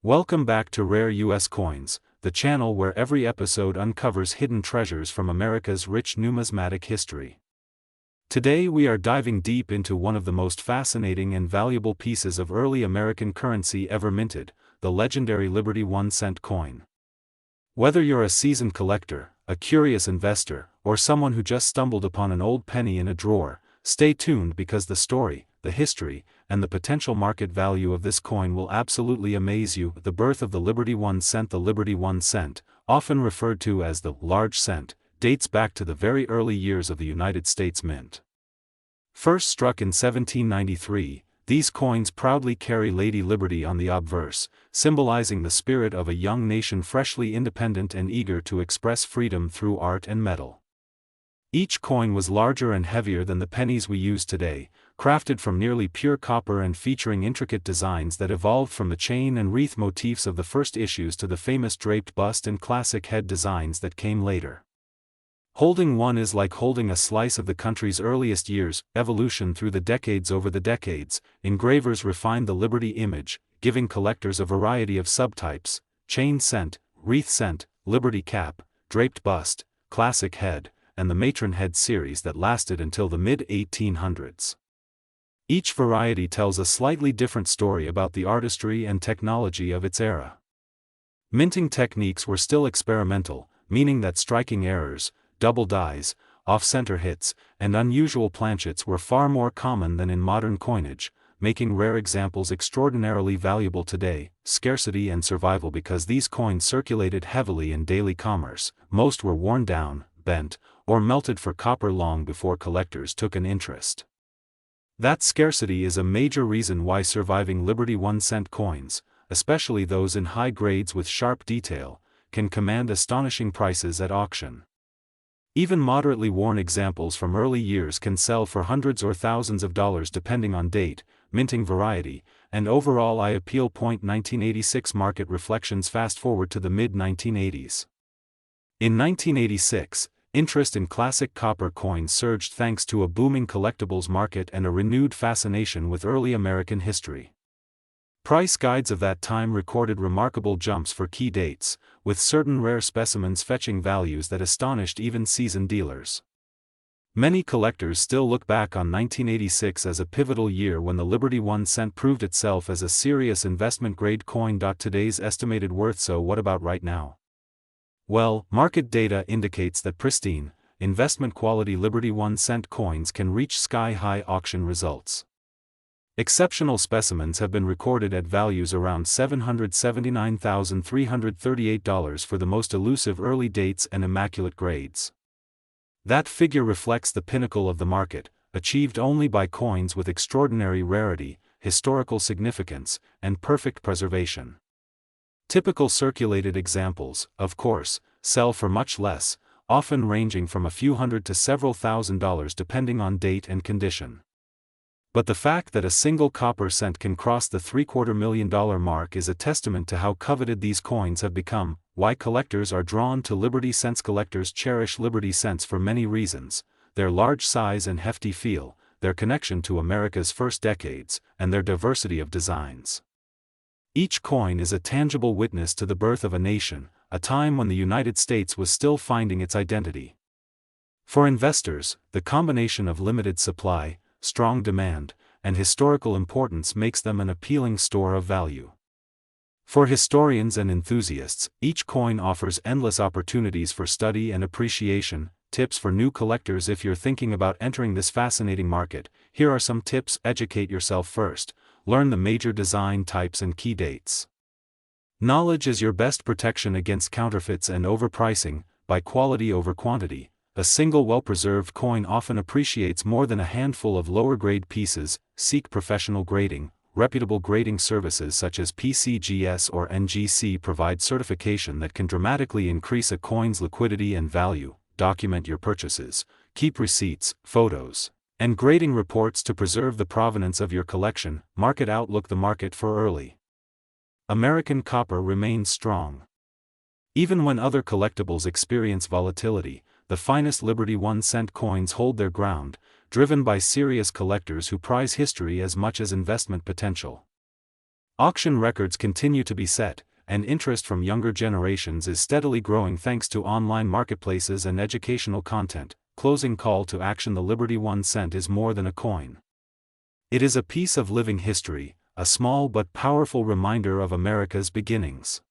Welcome back to Rare U.S. Coins, the channel where every episode uncovers hidden treasures from America's rich numismatic history. Today we are diving deep into one of the most fascinating and valuable pieces of early American currency ever minted, the legendary Liberty 1-cent coin. Whether you're a seasoned collector, a curious investor, or someone who just stumbled upon an old penny in a drawer, stay tuned because the story, the history, and the potential market value of this coin will absolutely amaze you. The birth of the Liberty 1 cent. The Liberty 1 cent, often referred to as the large cent, dates back to the very early years of the United States Mint. First struck in 1793, these coins proudly carry Lady Liberty on the obverse, symbolizing the spirit of a young nation freshly independent and eager to express freedom through art and metal. Each coin was larger and heavier than the pennies we use today, crafted from nearly pure copper and featuring intricate designs that evolved from the chain and wreath motifs of the first issues to the famous draped bust and classic head designs that came later. Holding one is like holding a slice of the country's earliest years, evolution through the decades. Over the decades, engravers refined the Liberty image, giving collectors a variety of subtypes: chain cent, wreath cent, Liberty cap, draped bust, classic head, and the matron head series that lasted until the mid-1800s. Each variety tells a slightly different story about the artistry and technology of its era. Minting techniques were still experimental, meaning that striking errors, double dies, off-center hits, and unusual planchets were far more common than in modern coinage, making rare examples extraordinarily valuable today. Scarcity and survival. Because these coins circulated heavily in daily commerce, most were worn down, bent, or melted for copper long before collectors took an interest. That scarcity is a major reason why surviving Liberty 1-cent coins, especially those in high grades with sharp detail, can command astonishing prices at auction. Even moderately worn examples from early years can sell for hundreds or thousands of dollars depending on date, minting variety, and overall appeal. 1986 market reflections. Fast forward to the mid-1980s. In 1986, interest in classic copper coins surged thanks to a booming collectibles market and a renewed fascination with early American history. Price guides of that time recorded remarkable jumps for key dates, with certain rare specimens fetching values that astonished even seasoned dealers. Many collectors still look back on 1986 as a pivotal year when the Liberty 1 cent proved itself as a serious investment-grade coin. Today's estimated worth. So what about right now? Well, market data indicates that pristine, investment-quality Liberty 1 cent coins can reach sky-high auction results. Exceptional specimens have been recorded at values around $779,338 for the most elusive early dates and immaculate grades. That figure reflects the pinnacle of the market, achieved only by coins with extraordinary rarity, historical significance, and perfect preservation. Typical circulated examples, of course, sell for much less, often ranging from a few hundred to several $1,000s depending on date and condition. But the fact that a single copper cent can cross the $750,000 mark is a testament to how coveted these coins have become. Why collectors are drawn to Liberty cents. Collectors cherish Liberty cents for many reasons: their large size and hefty feel, their connection to America's first decades, and their diversity of designs. Each coin is a tangible witness to the birth of a nation, a time when the United States was still finding its identity. For investors, the combination of limited supply, strong demand, and historical importance makes them an appealing store of value. For historians and enthusiasts, each coin offers endless opportunities for study and appreciation. Tips for new collectors. If you're thinking about entering this fascinating market, here are some tips. Educate yourself first. Learn the major design types and key dates. Knowledge is your best protection against counterfeits and overpricing. Buy quality over quantity. A single well-preserved coin often appreciates more than a handful of lower-grade pieces. Seek professional grading. Reputable grading services such as PCGS or NGC provide certification that can dramatically increase a coin's liquidity and value. Document your purchases. Keep receipts, photos, and grading reports to preserve the provenance of your collection. Market outlook. The market for early American copper remains strong. Even when other collectibles experience volatility, the finest Liberty 1 cent coins hold their ground, driven by serious collectors who prize history as much as investment potential. Auction records continue to be set, and interest from younger generations is steadily growing thanks to online marketplaces and educational content. Closing call to action: the Liberty 1 cent is more than a coin. It is a piece of living history, a small but powerful reminder of America's beginnings.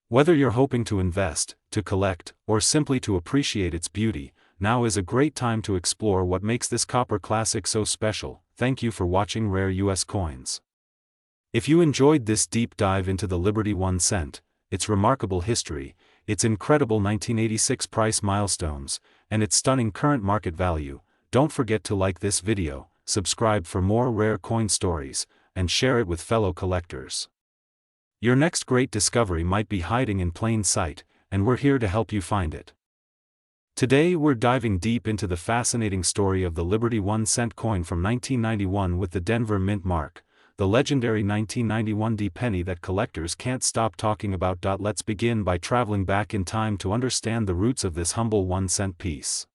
Whether you're hoping to invest, to collect, or simply to appreciate its beauty, now is a great time to explore what makes this copper classic so special. Thank you for watching Rare US Coins. If you enjoyed this deep dive into the Liberty 1 cent, its remarkable history, its incredible 1986 price milestones, and its stunning current market value, don't forget to like this video, subscribe for more rare coin stories, and share it with fellow collectors. Your next great discovery might be hiding in plain sight, and we're here to help you find it. Today we're diving deep into the fascinating story of the Liberty 1 cent coin from 1991 with the Denver Mint mark, the legendary 1991 D penny that collectors can't stop talking about. Let's begin by traveling back in time to understand the roots of this humble 1 cent piece.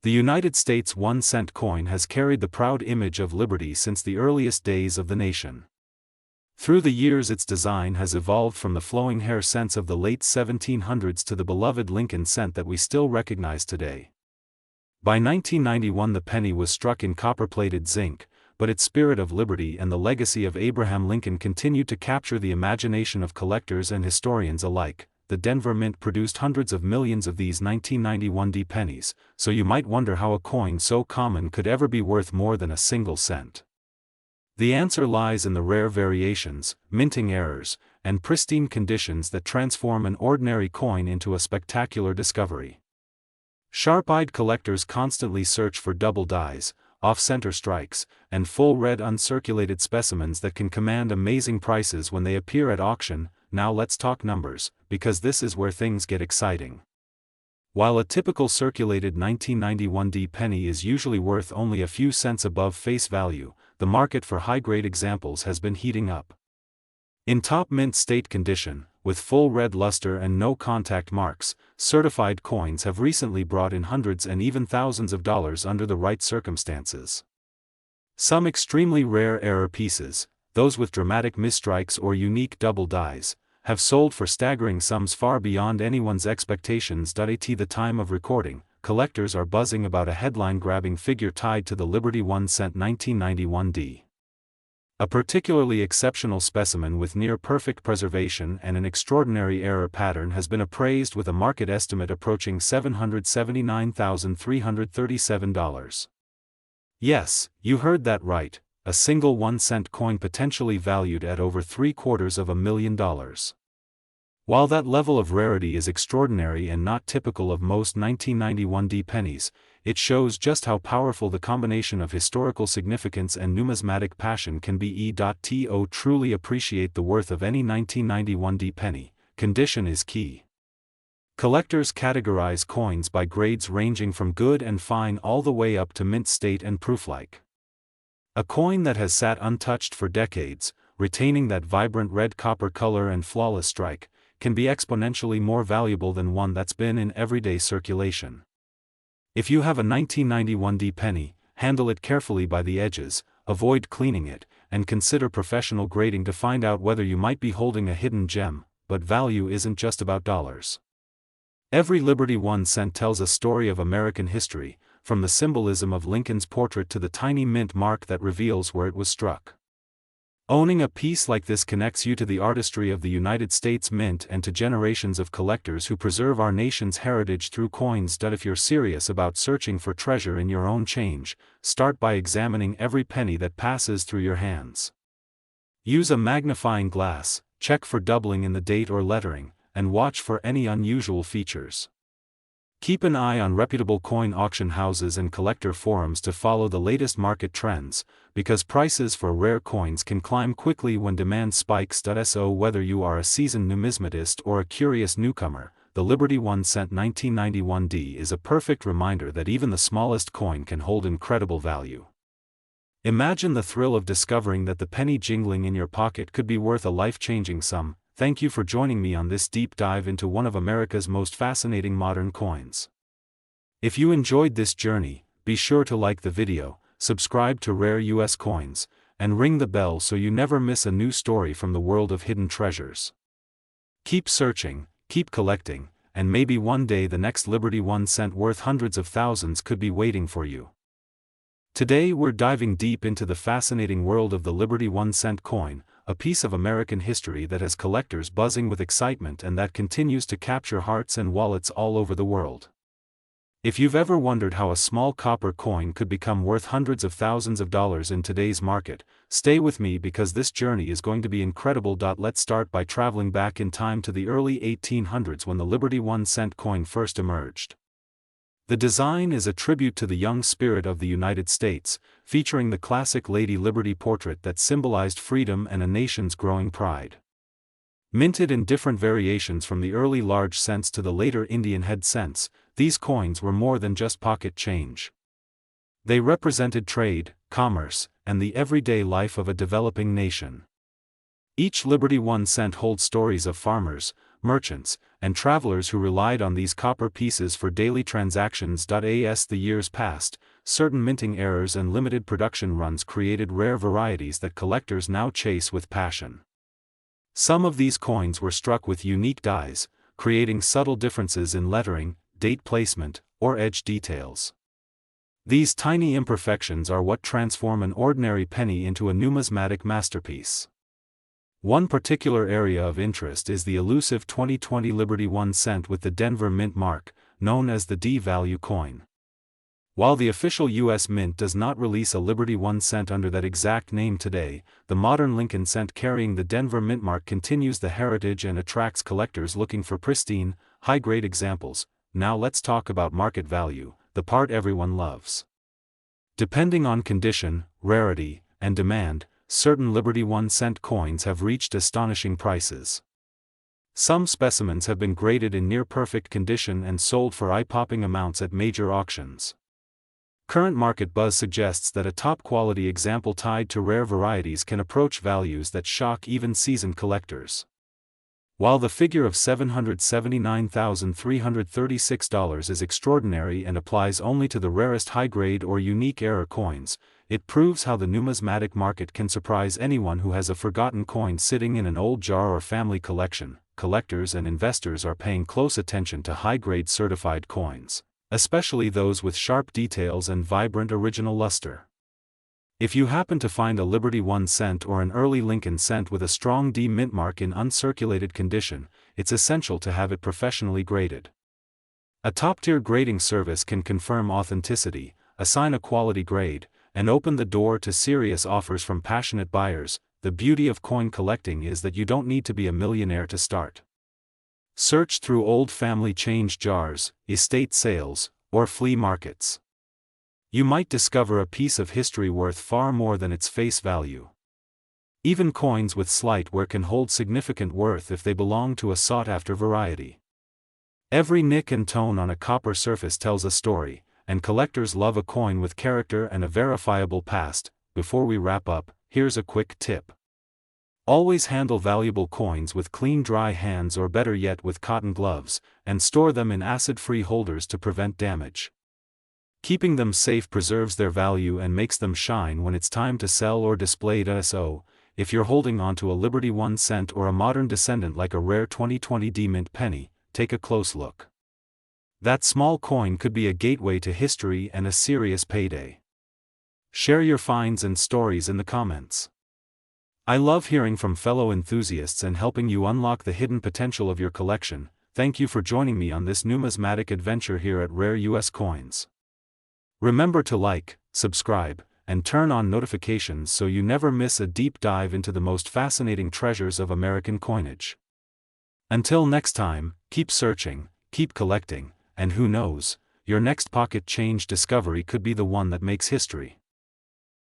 The United States 1 cent coin has carried the proud image of liberty since the earliest days of the nation. Through the years, its design has evolved from the flowing hair cents of the late 1700s to the beloved Lincoln cent that we still recognize today. By 1991, the penny was struck in copper-plated zinc, but its spirit of liberty and the legacy of Abraham Lincoln continued to capture the imagination of collectors and historians alike. The Denver Mint produced hundreds of millions of these 1991 D pennies, so you might wonder how a coin so common could ever be worth more than a single cent. The answer lies in the rare variations, minting errors, and pristine conditions that transform an ordinary coin into a spectacular discovery. Sharp-eyed collectors constantly search for double dies, off-center strikes, and full red uncirculated specimens that can command amazing prices when they appear at auction. Now let's talk numbers, because this is where things get exciting. While a typical circulated 1991 D penny is usually worth only a few cents above face value, the market for high-grade examples has been heating up. In top mint state condition, with full red luster and no contact marks, certified coins have recently brought in hundreds and even thousands of dollars under the right circumstances. Some extremely rare error pieces, those with dramatic misstrikes or unique double dies, have sold for staggering sums far beyond anyone's expectations. At the time of recording, collectors are buzzing about a headline-grabbing figure tied to the Liberty 1 cent 1991 D. A particularly exceptional specimen with near-perfect preservation and an extraordinary error pattern has been appraised with a market estimate approaching $779,337. Yes, you heard that right, a single 1 cent coin potentially valued at over $750,000. While that level of rarity is extraordinary and not typical of most 1991 D pennies, it shows just how powerful the combination of historical significance and numismatic passion can be. To truly appreciate the worth of any 1991 D penny, condition is key. Collectors categorize coins by grades ranging from good and fine all the way up to mint state and proof-like. A coin that has sat untouched for decades, retaining that vibrant red copper color and flawless strike, can be exponentially more valuable than one that's been in everyday circulation. If you have a 1991 D penny, handle it carefully by the edges, avoid cleaning it, and consider professional grading to find out whether you might be holding a hidden gem. But value isn't just about dollars. Every Liberty 1 cent tells a story of American history, from the symbolism of Lincoln's portrait to the tiny mint mark that reveals where it was struck. Owning a piece like this connects you to the artistry of the United States Mint and to generations of collectors who preserve our nation's heritage through coins. If you're serious about searching for treasure in your own change, start by examining every penny that passes through your hands. Use a magnifying glass, check for doubling in the date or lettering, and watch for any unusual features. Keep an eye on reputable coin auction houses and collector forums to follow the latest market trends, because prices for rare coins can climb quickly when demand spikes. So whether you are a seasoned numismatist or a curious newcomer, the Liberty 1 cent 1991 D is a perfect reminder that even the smallest coin can hold incredible value. Imagine the thrill of discovering that the penny jingling in your pocket could be worth a life-changing sum. Thank you for joining me on this deep dive into one of America's most fascinating modern coins. If you enjoyed this journey, be sure to like the video, subscribe to Rare US Coins, and ring the bell so you never miss a new story from the world of hidden treasures. Keep searching, keep collecting, and maybe one day the next Liberty 1 cent worth hundreds of thousands could be waiting for you. Today we're diving deep into the fascinating world of the Liberty 1 cent coin, a piece of American history that has collectors buzzing with excitement and that continues to capture hearts and wallets all over the world. If you've ever wondered how a small copper coin could become worth hundreds of thousands of dollars in today's market, stay with me because this journey is going to be incredible. Let's start by traveling back in time to the early 1800s when the Liberty 1 cent coin first emerged. The design is a tribute to the young spirit of the United States, featuring the classic Lady Liberty portrait that symbolized freedom and a nation's growing pride. Minted in different variations from the early large cents to the later Indian head cents, these coins were more than just pocket change. They represented trade, commerce, and the everyday life of a developing nation. Each Liberty 1 cent holds stories of farmers, merchants, and travelers who relied on these copper pieces for daily transactions. As the years passed, certain minting errors and limited production runs created rare varieties that collectors now chase with passion. Some of these coins were struck with unique dies, creating subtle differences in lettering, date placement, or edge details. These tiny imperfections are what transform an ordinary penny into a numismatic masterpiece. One particular area of interest is the elusive 2020 Liberty 1 cent with the Denver Mint mark, known as the D-value coin. While the official U.S. Mint does not release a Liberty 1 cent under that exact name today, the modern Lincoln cent carrying the Denver Mint mark continues the heritage and attracts collectors looking for pristine, high-grade examples. Now let's talk about market value, the part everyone loves. Depending on condition, rarity, and demand, certain Liberty 1 cent coins have reached astonishing prices. Some specimens have been graded in near-perfect condition and sold for eye-popping amounts at major auctions. Current market buzz suggests that a top-quality example tied to rare varieties can approach values that shock even seasoned collectors. While the figure of $779,336 is extraordinary and applies only to the rarest high-grade or unique error coins, it proves how the numismatic market can surprise anyone who has a forgotten coin sitting in an old jar or family collection. Collectors and investors are paying close attention to high-grade certified coins, especially those with sharp details and vibrant original luster. If you happen to find a Liberty 1 cent or an early Lincoln cent with a strong D mint mark in uncirculated condition, it's essential to have it professionally graded. A top-tier grading service can confirm authenticity, assign a quality grade, and open the door to serious offers from passionate buyers. The beauty of coin collecting is that you don't need to be a millionaire to start. Search through old family change jars, estate sales, or flea markets. You might discover a piece of history worth far more than its face value. Even coins with slight wear can hold significant worth if they belong to a sought-after variety. Every nick and tone on a copper surface tells a story, and collectors love a coin with character and a verifiable past. Before we wrap up, here's a quick tip. Always handle valuable coins with clean dry hands, or better yet with cotton gloves, and store them in acid-free holders to prevent damage. Keeping them safe preserves their value and makes them shine when it's time to sell or display. So, if you're holding onto a Liberty 1 cent or a modern descendant like a rare 2020 D-mint penny, take a close look. That small coin could be a gateway to history and a serious payday. Share your finds and stories in the comments. I love hearing from fellow enthusiasts and helping you unlock the hidden potential of your collection. Thank you for joining me on this numismatic adventure here at Rare US Coins. Remember to like, subscribe, and turn on notifications so you never miss a deep dive into the most fascinating treasures of American coinage. Until next time, keep searching, keep collecting, and who knows, your next pocket change discovery could be the one that makes history.